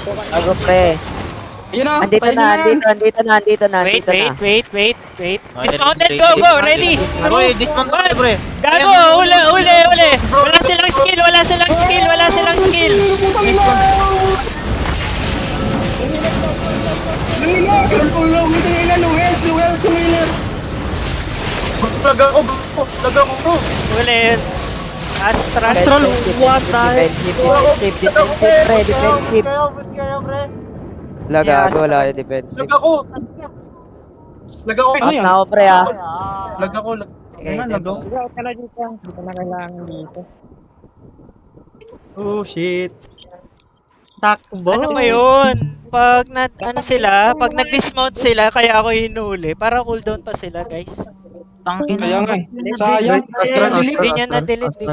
Bago pre. Ayun na, Andito tayo na, na yan. andito na. Wait. Dismounted, go, ready. Pre, dismount na tayo, pre. Gago, uli. Wala silang skill. Putang ina! Nangina! Ulong, ito yung ilan, no health, yung ilan. Lag ako. Uli. Astral. What defensive, pre, defensive. Lagago, wala yung defensive. Lag ako. Ano yan? Out na ako, pre, ah. Lag ako. Oh shit. Takbo. Ano ba yun? Pag pag nag-dismount sila, kaya ako hinuli. Para cooldown pa sila, guys. Kaya nga, sayang. Astral, Delete. Hindi niya na-delete.